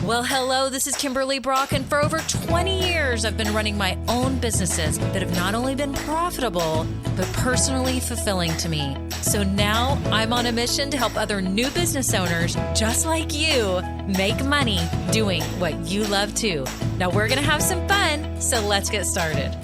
Well, hello, this is Kimberly Brock, and for over 20 years, I've been running my own businesses that have not only been profitable, but personally fulfilling to me. So now I'm on a mission to help other new business owners, just like you, make money doing what you love too. Now we're going to have some fun, so let's get started.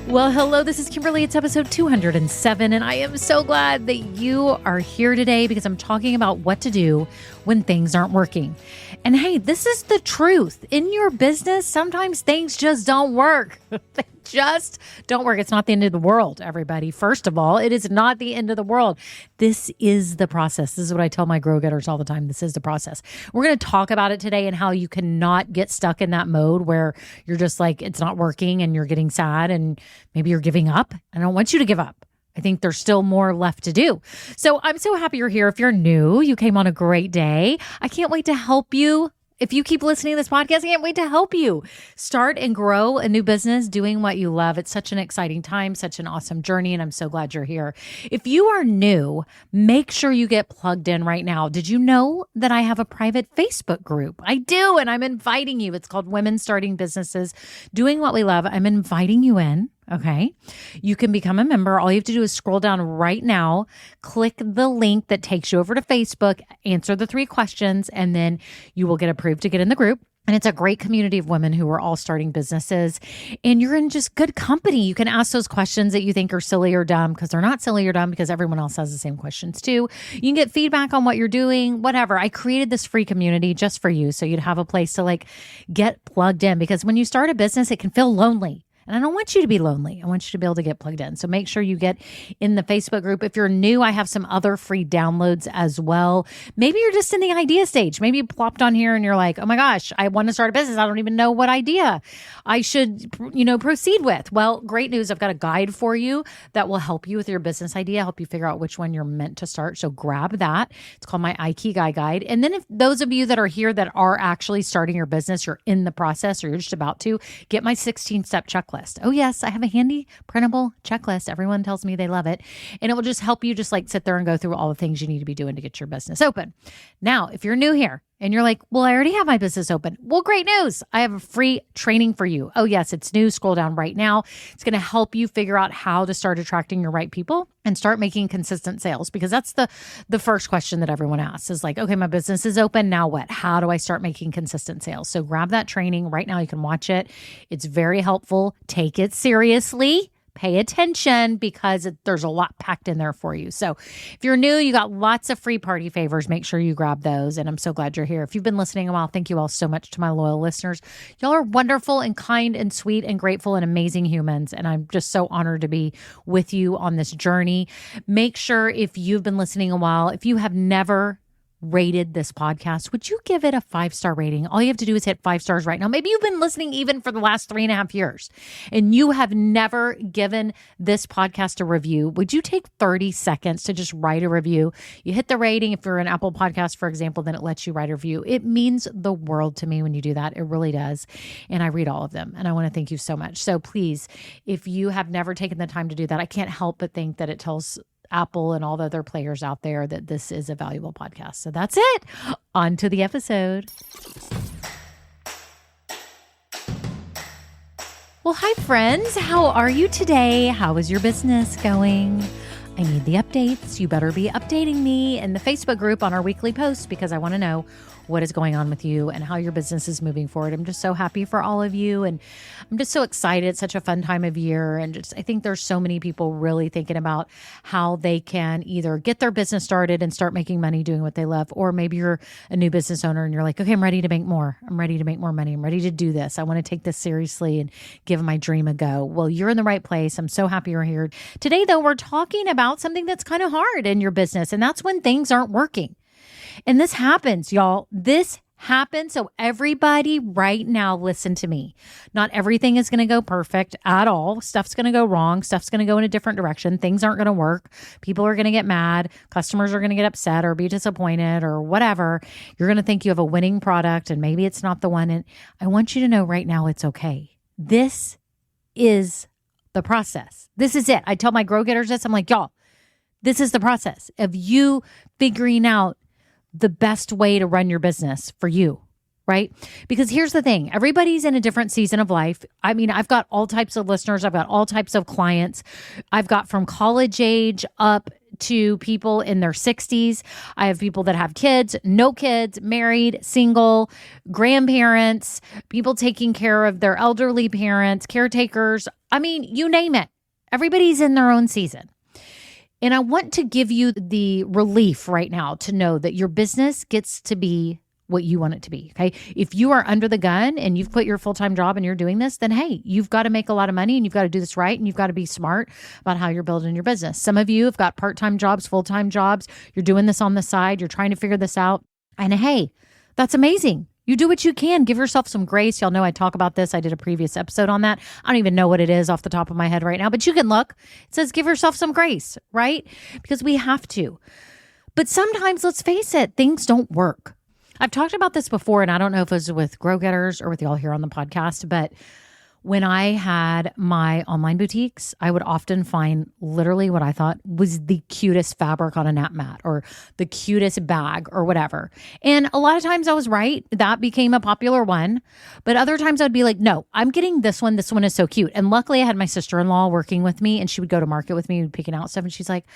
Well, hello, this is Kimberly. It's episode 207, and I am so glad that you are here today because I'm talking about what to do when things aren't working. And hey, this is the truth. In your business, sometimes things just don't work. They just don't work. It's not the end of the world, everybody. First of all, it is not the end of the world. This is the process. This is what I tell my grow-getters all the time. This is the process. We're going to talk about it today and how you cannot get stuck in that mode where you're just like, it's not working and you're getting sad and maybe you're giving up. I don't want you to give up. I think there's still more left to do. So I'm so happy you're here. If you're new, you came on a great day. I can't wait to help you. If you keep listening to this podcast, I can't wait to help you start and grow a new business doing what you love. It's such an exciting time, such an awesome journey, and I'm so glad you're here. If you are new, make sure you get plugged in right now. Did you know that I have a private Facebook group? I do, and I'm inviting you. It's called Women Starting Businesses Doing What We Love. I'm inviting you in. Okay. You can become a member. All you have to do is scroll down right now, click the link that takes you over to Facebook, answer the 3 questions, and then you will get approved to get in the group. And it's a great community of women who are all starting businesses, and you're in just good company. You can ask those questions that you think are silly or dumb because they're not silly or dumb because everyone else has the same questions too. You can get feedback on what you're doing, whatever. I created this free community just for you so you'd have a place to get plugged in, because when you start a business, it can feel lonely. And I don't want you to be lonely. I want you to be able to get plugged in. So make sure you get in the Facebook group. If you're new, I have some other free downloads as well. Maybe you're just in the idea stage. Maybe you plopped on here and you're like, oh my gosh, I want to start a business. I don't even know what idea I should, proceed with. Well, great news. I've got a guide for you that will help you with your business idea, help you figure out which one you're meant to start. So grab that. It's called my Ikigai Guide. And then if those of you that are here that are actually starting your business, you're in the process or you're just about to, get my 16-step checklist. Oh yes, I have a handy printable checklist. Everyone tells me they love it. And it will just help you just sit there and go through all the things you need to be doing to get your business open. Now, if you're new here and you're like, well, I already have my business open. Well, great news. I have a free training for you. Oh yes, it's new. Scroll down right now. It's going to help you figure out how to start attracting your right people and start making consistent sales, because that's the first question that everyone asks is okay, my business is open. Now what? How do I start making consistent sales? So grab that training right now. You can watch it. It's very helpful. Take it seriously. Pay attention because there's a lot packed in there for you. So if you're new, you got lots of free party favors. Make sure you grab those. And I'm so glad you're here. If you've been listening a while, thank you all so much to my loyal listeners. Y'all are wonderful and kind and sweet and grateful and amazing humans. And I'm just so honored to be with you on this journey. Make sure if you've been listening a while, if you have never rated this podcast, would you give it a 5-star rating? All you have to do is hit 5 stars right now. Maybe you've been listening even for the last 3.5 years and you have never given this podcast a review. Would you take 30 seconds to just write a review? You hit the rating. If you're an Apple podcast, for example, then it lets you write a review. It means the world to me when you do that. It really does. And I read all of them. And I want to thank you so much. So please, if you have never taken the time to do that, I can't help but think that it tells Apple and all the other players out there that this is a valuable podcast. So that's it. On to the episode. Well, hi friends. How are you today? How is your business going? I need the updates. You better be updating me in the Facebook group on our weekly posts because I want to know what is going on with you and how your business is moving forward. I'm just so happy for all of you. And I'm just so excited. It's such a fun time of year. And I think there's so many people really thinking about how they can either get their business started and start making money doing what they love, or maybe you're a new business owner and you're like, okay, I'm ready to make more. I'm ready to make more money. I'm ready to do this. I want to take this seriously and give my dream a go. Well, you're in the right place. I'm so happy you're here. Today, though, we're talking about something that's kind of hard in your business, and that's when things aren't working. And this happens, y'all. This happens. So everybody right now, listen to me. Not everything is going to go perfect at all. Stuff's going to go wrong. Stuff's going to go in a different direction. Things aren't going to work. People are going to get mad. Customers are going to get upset or be disappointed or whatever. You're going to think you have a winning product and maybe it's not the one. And I want you to know right now it's okay. This is the process. This is it. I tell my grow getters this. I'm like, y'all, this is the process of you figuring out the best way to run your business for you, right? Because here's the thing. Everybody's in a different season of life. I mean, I've got all types of listeners. I've got all types of clients. I've got from college age up to people in their 60s. I have people that have kids, no kids, married, single, grandparents, people taking care of their elderly parents, caretakers. I mean, you name it. Everybody's in their own season. And I want to give you the relief right now to know that your business gets to be what you want it to be. Okay. If you are under the gun and you've quit your full-time job and you're doing this, then hey, you've got to make a lot of money and you've got to do this right. And you've got to be smart about how you're building your business. Some of you have got part-time jobs, full-time jobs. You're doing this on the side. You're trying to figure this out. And hey, that's amazing. You do what you can. Give yourself some grace. Y'all know I talk about this. I did a previous episode on that. I don't even know what it is off the top of my head right now, but you can look. It says give yourself some grace, right? Because we have to. But sometimes, let's face it, things don't work. I've talked about this before, and I don't know if it was with Grow Getters or with y'all here on the podcast, but when I had my online boutiques, I would often find literally what I thought was the cutest fabric on a nap mat or the cutest bag or whatever. And a lot of times I was right. That became a popular one. But other times I'd be like, no, I'm getting this one. This one is so cute. And luckily I had my sister-in-law working with me and she would go to market with me picking out stuff. And she's like,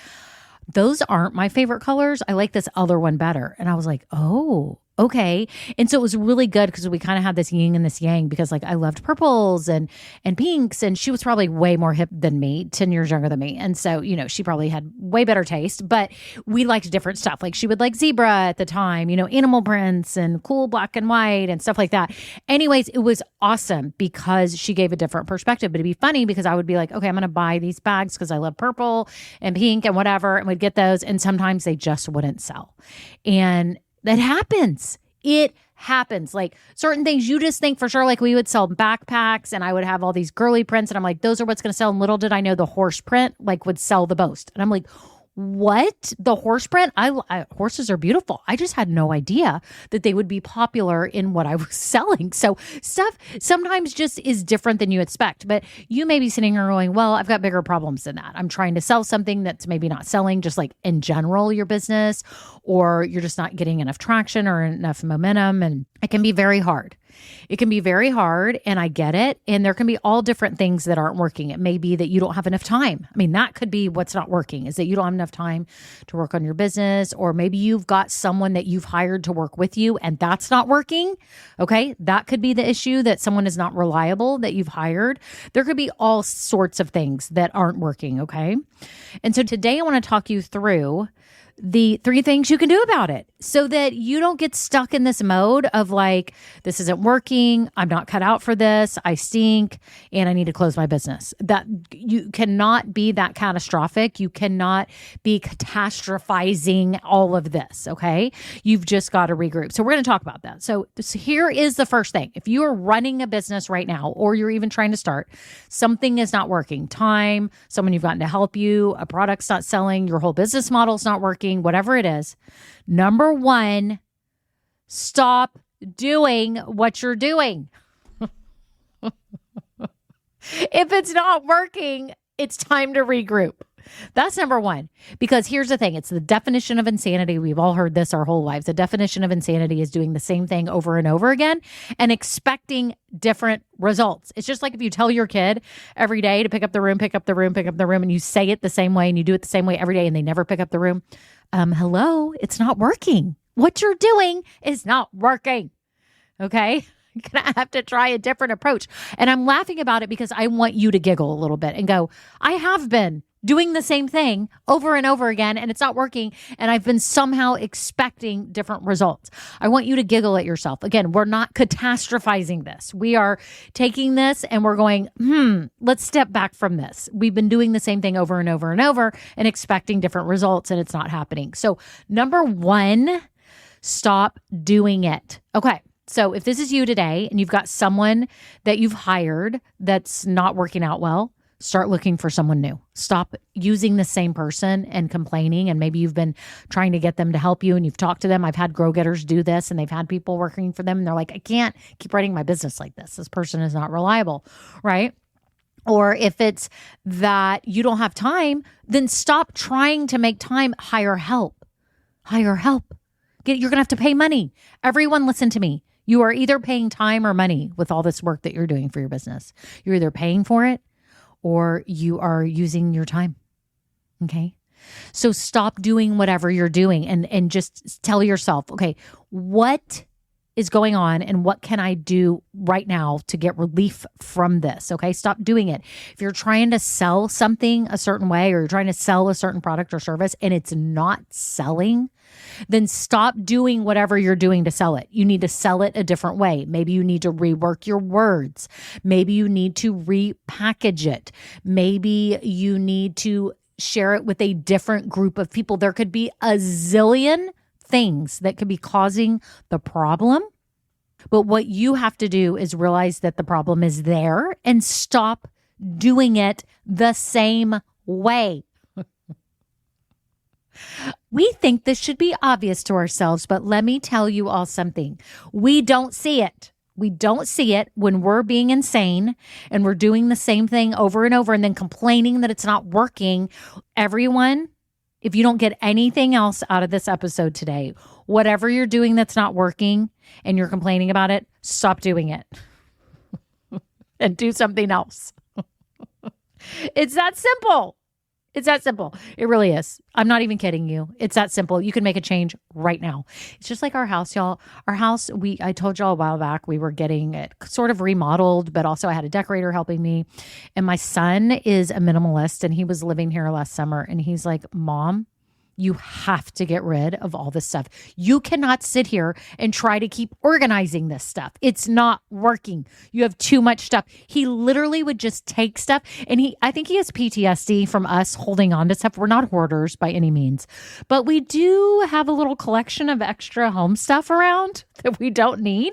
those aren't my favorite colors. I like this other one better. And I was like, oh, okay. And so it was really good because we kind of had this yin and this yang because like I loved purples and pinks, and she was probably way more hip than me, 10 years younger than me. And so, you know, she probably had way better taste, but we liked different stuff. Like she would like zebra at the time, you know, animal prints and cool black and white and stuff like that. Anyways, it was awesome because she gave a different perspective. But it'd be funny because I would be like, okay, I'm going to buy these bags because I love purple and pink and whatever. And we'd get those. And sometimes they just wouldn't sell. And that happens. It happens. Like certain things you just think for sure, like we would sell backpacks and I would have all these girly prints and I'm like, those are what's going to sell. And little did I know the horse print like would sell the most. And I'm like, what? The horse print? Horses are beautiful. I just had no idea that they would be popular in what I was selling. So stuff sometimes just is different than you expect. But you may be sitting here going, well, I've got bigger problems than that. I'm trying to sell something that's maybe not selling, just like in general, your business, or you're just not getting enough traction or enough momentum. And it can be very hard. It can be very hard, and I get it. And there can be all different things that aren't working. It may be that you don't have enough time. I mean, that could be what's not working, is that you don't have enough time to work on your business, or maybe you've got someone that you've hired to work with you and that's not working. Okay. That could be the issue, that someone is not reliable that you've hired. There could be all sorts of things that aren't working. Okay. And so today I want to talk you through the 3 things you can do about it so that you don't get stuck in this mode of like, this isn't working. I'm not cut out for this. I stink and I need to close my business. That you cannot be that catastrophic. You cannot be catastrophizing all of this. Okay. You've just got to regroup. So we're going to talk about that. So here is the first thing. If you are running a business right now, or you're even trying to start, something is not working. Time, someone you've gotten to help you, a product's not selling, your whole business model's not working, whatever it is. Number 1, stop doing what you're doing. If it's not working, it's time to regroup. That's number 1. Because here's the thing. It's the definition of insanity. We've all heard this our whole lives. The definition of insanity is doing the same thing over and over again and expecting different results. It's just like if you tell your kid every day to pick up the room, pick up the room, pick up the room, and you say it the same way and you do it the same way every day and they never pick up the room. Hello, it's not working. What you're doing is not working. Okay. You're going to have to try a different approach. And I'm laughing about it because I want you to giggle a little bit and go, I have been doing the same thing over and over again and it's not working. And I've been somehow expecting different results. I want you to giggle at yourself. Again, we're not catastrophizing this. We are taking this and we're going, let's step back from this. We've been doing the same thing over and over and over and expecting different results and it's not happening. So number 1, stop doing it. Okay. So if this is you today and you've got someone that you've hired that's not working out well, start looking for someone new. Stop using the same person and complaining. And maybe you've been trying to get them to help you and you've talked to them. I've had Grow Getters do this and they've had people working for them and they're like, I can't keep running my business like this. This person is not reliable, right? Or if it's that you don't have time, then stop trying to make time. Hire help. Hire help. You're going to have to pay money. Everyone listen to me. You are either paying time or money with all this work that you're doing for your business. You're either paying for it or you are using your time. Okay. So stop doing whatever you're doing and just tell yourself, okay, what is going on and what can I do right now to get relief from this? Okay. Stop doing it. If you're trying to sell something a certain way or you're trying to sell a certain product or service and it's not selling, then stop doing whatever you're doing to sell it. You need to sell it a different way. Maybe you need to rework your words. Maybe you need to repackage it. Maybe you need to share it with a different group of people. There could be a zillion things that could be causing the problem. But what you have to do is realize that the problem is there and stop doing it the same way. We think this should be obvious to ourselves, but let me tell you all something. We don't see it. We don't see it when we're being insane and we're doing the same thing over and over and then complaining that it's not working. Everyone, if you don't get anything else out of this episode today, whatever you're doing that's not working and you're complaining about it, stop doing it and do something else. It's that simple. It's that simple. It really is. I'm not even kidding you. It's that simple. You can make a change right now. It's just like our house, y'all. Our house, I told y'all a while back, we were getting it sort of remodeled, but also I had a decorator helping me. And my son is a minimalist and he was living here last summer and he's like, Mom, you have to get rid of all this stuff. You cannot sit here and try to keep organizing this stuff. It's not working. You have too much stuff. He literally would just take stuff and I think he has PTSD from us holding on to stuff. We're not hoarders by any means, but we do have a little collection of extra home stuff around that we don't need.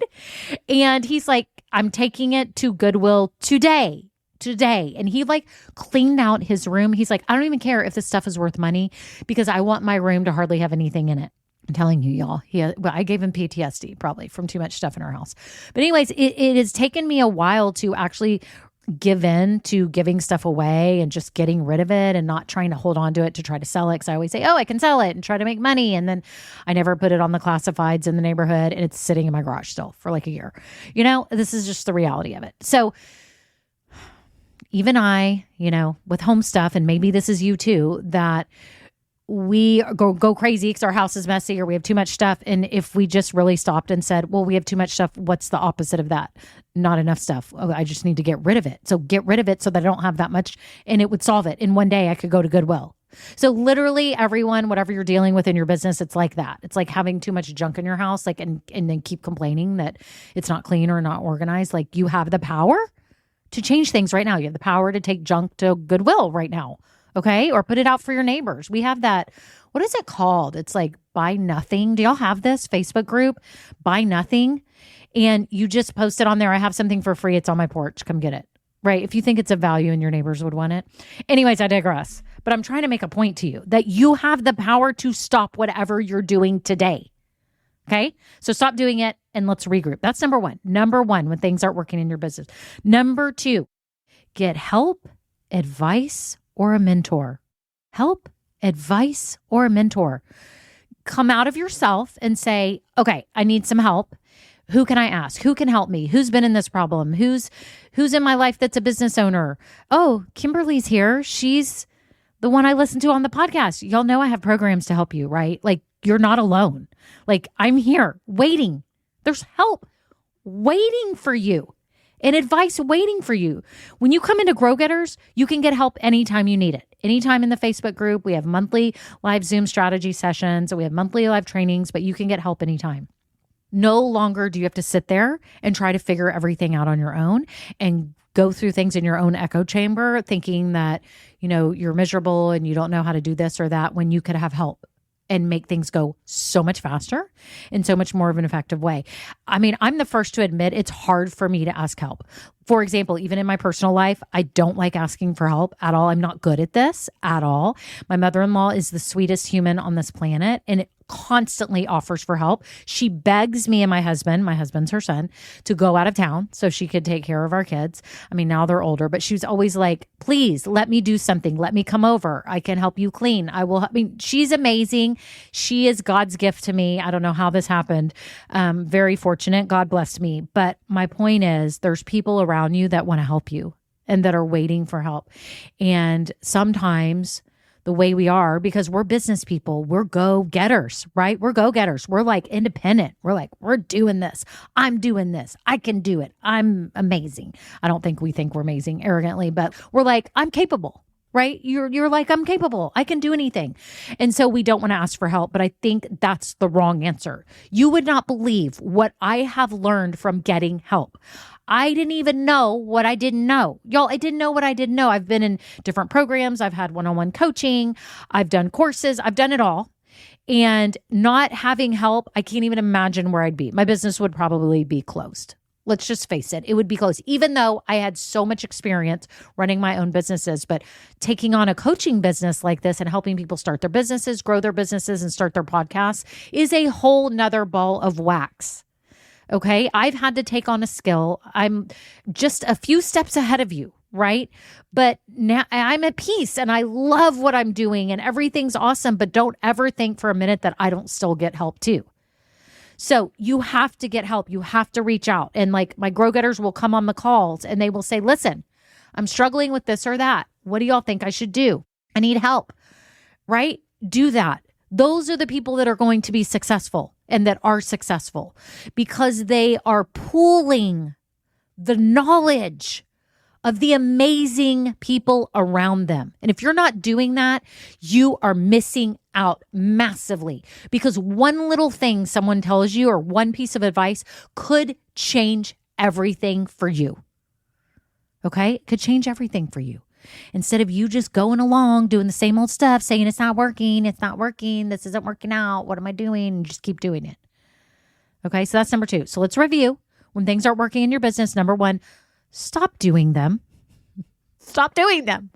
And he's like, I'm taking it to Goodwill today. And he like cleaned out his room. He's like, I don't even care if this stuff is worth money because I want my room to hardly have anything in it. I'm telling you, y'all. I gave him PTSD probably from too much stuff in our house. But anyways, it has taken me a while to actually give in to giving stuff away and just getting rid of it and not trying to hold on to it to try to sell it. Because I always say, oh, I can sell it and try to make money. And then I never put it on the classifieds in the neighborhood and it's sitting in my garage still for like a year. You know, this is just the reality of it. So even I, with home stuff, and maybe this is you too, that we go crazy because our house is messy or we have too much stuff. And if we just really stopped and said, well, we have too much stuff, what's the opposite of that? Not enough stuff. Oh, I just need to get rid of it. So get rid of it so that I don't have that much and it would solve it. In one day I could go to Goodwill. So literally everyone, whatever you're dealing with in your business, it's like that. It's like having too much junk in your house, like, and then keep complaining that it's not clean or not organized. Like you have the power to change things right now. You have the power to take junk to Goodwill right now. Okay. Or put it out for your neighbors. We have that. What is it called? It's like Buy Nothing. Do y'all have this Facebook group? Buy Nothing. And you just post it on there. I have something for free. It's on my porch. Come get it. Right. If you think it's of value and your neighbors would want it. Anyways, I digress. But I'm trying to make a point to you that you have the power to stop whatever you're doing today. Okay. So stop doing it and let's regroup. That's number one. Number one, when things aren't working in your business. Number two, get help, advice, or a mentor. Help, advice, or a mentor. Come out of yourself and say, okay, I need some help. Who can I ask? Who can help me? Who's been in this problem? Who's in my life that's a business owner? Oh, Kimberly's here. She's the one I listen to on the podcast. Y'all know I have programs to help you, right? Like, you're not alone. Like, I'm here waiting. There's help waiting for you and advice waiting for you. When you come into Grow Getters, you can get help anytime you need it. Anytime in the Facebook group. We have monthly live Zoom strategy sessions. We have monthly live trainings, but you can get help anytime. No longer do you have to sit there and try to figure everything out on your own and go through things in your own echo chamber thinking that, you're miserable and you don't know how to do this or that when you could have help and make things go so much faster in so much more of an effective way. I mean, I'm the first to admit it's hard for me to ask help. For example, even in my personal life, I don't like asking for help at all. I'm not good at this at all. My mother-in-law is the sweetest human on this planet and it constantly offers for help. She begs me and my husband's her son, to go out of town so she could take care of our kids. I mean, now they're older, but she was always like, please let me do something. Let me come over. I can help you clean. I mean, she's amazing. She is God's gift to me. I don't know how this happened. Very fortunate. God blessed me. But my point is there's people around you that want to help you and that are waiting for help. And sometimes the way we are, because we're business people, we're go-getters, right? We're go-getters. We're like independent. We're like, we're doing this. I'm doing this. I can do it. I'm amazing. I don't think we think we're amazing arrogantly, but we're like, I'm capable, right? You're like, I'm capable. I can do anything. And so we don't want to ask for help, but I think that's the wrong answer. You would not believe what I have learned from getting help. I didn't even know what I didn't know. Y'all, I didn't know what I didn't know. I've been in different programs. I've had one-on-one coaching. I've done courses. I've done it all. And not having help, I can't even imagine where I'd be. My business would probably be closed. Let's just face it. It would be closed, even though I had so much experience running my own businesses. But taking on a coaching business like this and helping people start their businesses, grow their businesses, and start their podcasts is a whole nother ball of wax. Okay. I've had to take on a skill. I'm just a few steps ahead of you, right? But now I'm at peace and I love what I'm doing and everything's awesome, but don't ever think for a minute that I don't still get help too. So you have to get help. You have to reach out. And like my grow-getters will come on the calls and they will say, listen, I'm struggling with this or that. What do y'all think I should do? I need help, right? Do that. Those are the people that are going to be successful and that are successful because they are pooling the knowledge of the amazing people around them. And if you're not doing that, you are missing out massively because one little thing someone tells you or one piece of advice could change everything for you. Okay? It could change everything for you. Instead of you just going along, doing the same old stuff, saying it's not working, this isn't working out, what am I doing? And just keep doing it. Okay, so that's number 2. So let's review. When things aren't working in your business, number 1, stop doing them. Stop doing them.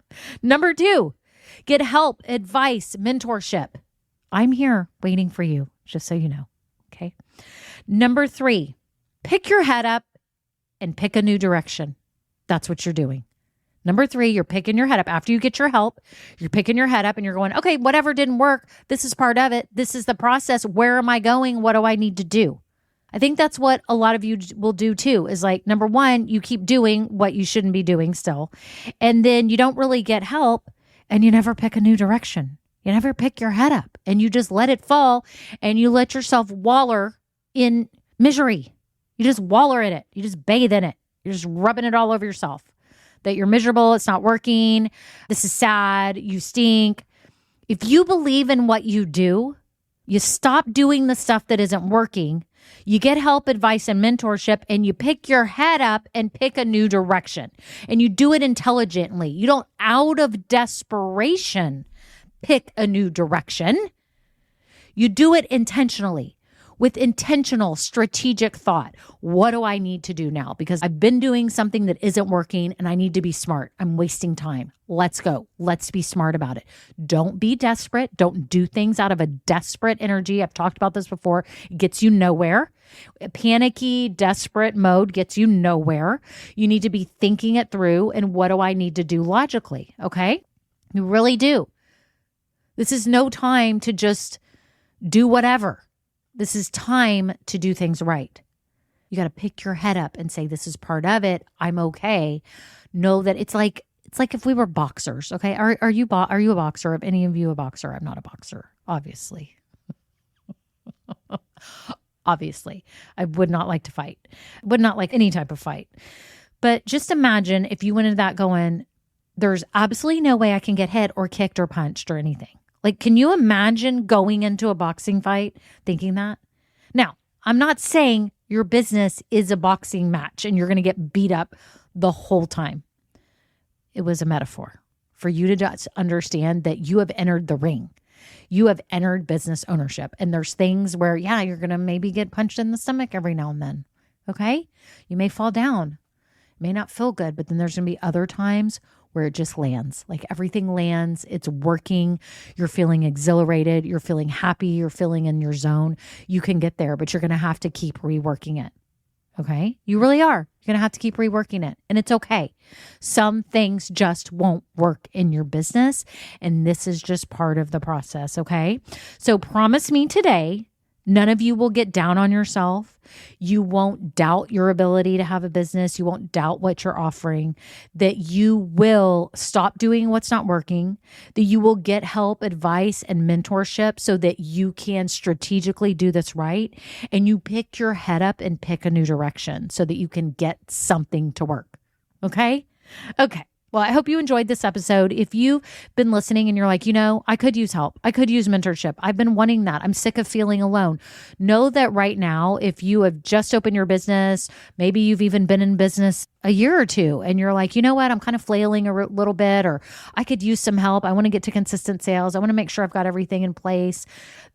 Number 2, get help, advice, mentorship. I'm here waiting for you, just so you know. Okay. Number 3, pick your head up and pick a new direction. That's what you're doing. Number 3, you're picking your head up. After you get your help, you're picking your head up and you're going, okay, whatever didn't work, this is part of it. This is the process. Where am I going? What do I need to do? I think that's what a lot of you will do too, is like, number 1, you keep doing what you shouldn't be doing still. And then you don't really get help and you never pick a new direction. You never pick your head up and you just let it fall and you let yourself waller in misery. You just waller in it. You just bathe in it. You're just rubbing it all over yourself. That you're miserable, it's not working, this is sad, you stink. If you believe in what you do, you stop doing the stuff that isn't working, you get help, advice, and mentorship, and you pick your head up and pick a new direction. And you do it intelligently. You don't, out of desperation, pick a new direction. You do it intentionally. With intentional, strategic thought. What do I need to do now? Because I've been doing something that isn't working and I need to be smart. I'm wasting time. Let's go. Let's be smart about it. Don't be desperate. Don't do things out of a desperate energy. I've talked about this before. It gets you nowhere. A panicky, desperate mode gets you nowhere. You need to be thinking it through and what do I need to do logically? Okay? You really do. This is no time to just do whatever. This is time to do things right. You got to pick your head up and say, this is part of it. I'm okay. Know that it's like if we were boxers. Okay. Are you a boxer? Are any of you a boxer? I'm not a boxer, obviously. Obviously, I would not like to fight. Would not like any type of fight. But just imagine if you went into that going, there's absolutely no way I can get hit or kicked or punched or anything. Like, can you imagine going into a boxing fight thinking that? Now, I'm not saying your business is a boxing match and you're going to get beat up the whole time. It was a metaphor for you to just understand that you have entered the ring. You have entered business ownership. And there's things where, you're going to maybe get punched in the stomach every now and then. Okay? You may fall down. may not feel good, but then there's going to be other times where it just lands. Like everything lands, it's working, you're feeling exhilarated, you're feeling happy, you're feeling in your zone. You can get there, but you're going to have to keep reworking it. Okay? You really are. You're going to have to keep reworking it, and it's okay. Some things just won't work in your business, and this is just part of the process. Okay? So promise me today, none of you will get down on yourself. You won't doubt your ability to have a business. You won't doubt what you're offering, that you will stop doing what's not working, that you will get help, advice, and mentorship so that you can strategically do this right. And you pick your head up and pick a new direction so that you can get something to work. Okay? Okay. Well, I hope you enjoyed this episode. If you've been listening and you're like, I could use help. I could use mentorship. I've been wanting that. I'm sick of feeling alone. Know that right now, if you have just opened your business, maybe you've even been in business a year or two, and you're like, you know what, I'm kind of flailing a little bit, or I could use some help. I want to get to consistent sales. I want to make sure I've got everything in place.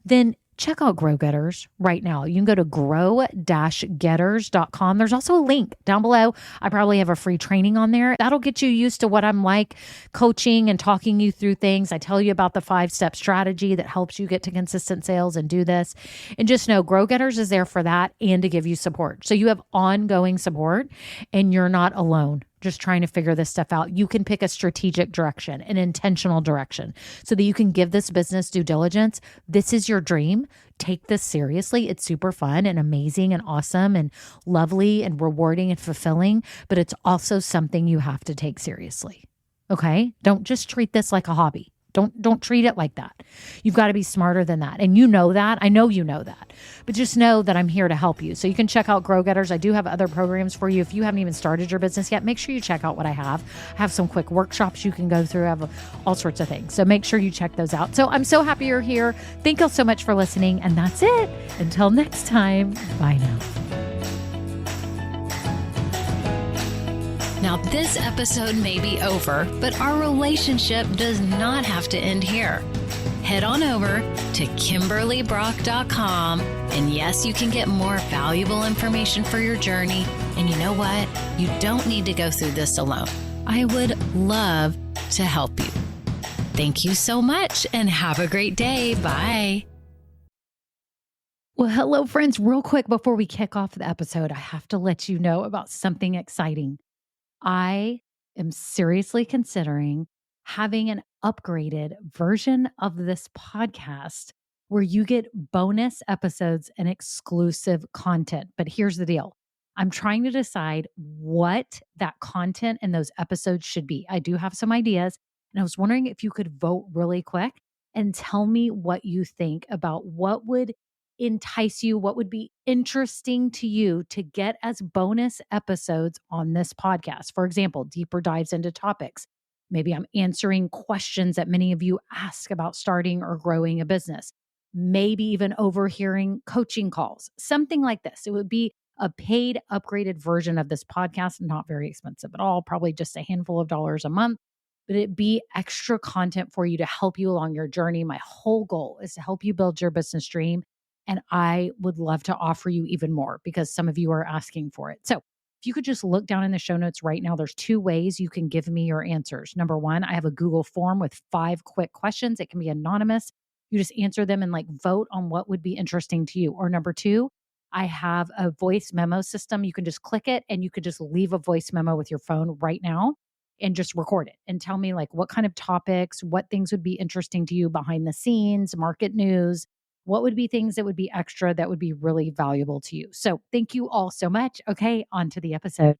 Then check out Grow Getters right now. You can go to grow-getters.com. There's also a link down below. I probably have a free training on there. That'll get you used to what I'm like, coaching and talking you through things. I tell you about the 5-step strategy that helps you get to consistent sales and do this. And just know Grow Getters is there for that and to give you support. So you have ongoing support and you're not alone just trying to figure this stuff out. You can pick a strategic direction, an intentional direction, so that you can give this business due diligence. This is your dream. Take this seriously. It's super fun and amazing and awesome and lovely and rewarding and fulfilling, but it's also something you have to take seriously. Okay? Don't just treat this like a hobby. Don't treat it like that. You've got to be smarter than that. And you know that. I know you know that. But just know that I'm here to help you. So you can check out Grow Getters. I do have other programs for you. If you haven't even started your business yet, make sure you check out what I have. I have some quick workshops you can go through. I have all sorts of things. So make sure you check those out. So I'm so happy you're here. Thank you so much for listening. And that's it. Until next time, bye now. Now, this episode may be over, but our relationship does not have to end here. Head on over to KimberlyBrock.com, and yes, you can get more valuable information for your journey. And you know what? You don't need to go through this alone. I would love to help you. Thank you so much, and have a great day. Bye. Well, hello, friends. Real quick before we kick off the episode, I have to let you know about something exciting. I am seriously considering having an upgraded version of this podcast where you get bonus episodes and exclusive content. But here's the deal. I'm trying to decide what that content and those episodes should be. I do have some ideas, and I was wondering if you could vote really quick and tell me what you think about what would entice you, what would be interesting to you to get as bonus episodes on this podcast. For example, deeper dives into topics. Maybe I'm answering questions that many of you ask about starting or growing a business. Maybe even overhearing coaching calls, something like this. It would be a paid upgraded version of this podcast, not very expensive at all, probably just a handful of dollars a month, but it'd be extra content for you to help you along your journey. My whole goal is to help you build your business dream. And I would love to offer you even more because some of you are asking for it. So if you could just look down in the show notes right now, there's 2 ways you can give me your answers. Number 1, I have a Google form with 5 quick questions. It can be anonymous. You just answer them and vote on what would be interesting to you. Or number 2, I have a voice memo system. You can just click it and you could just leave a voice memo with your phone right now and just record it and tell me what kind of topics, what things would be interesting to you behind the scenes, market news. What would be things that would be extra that would be really valuable to you? So thank you all so much. Okay, on to the episode.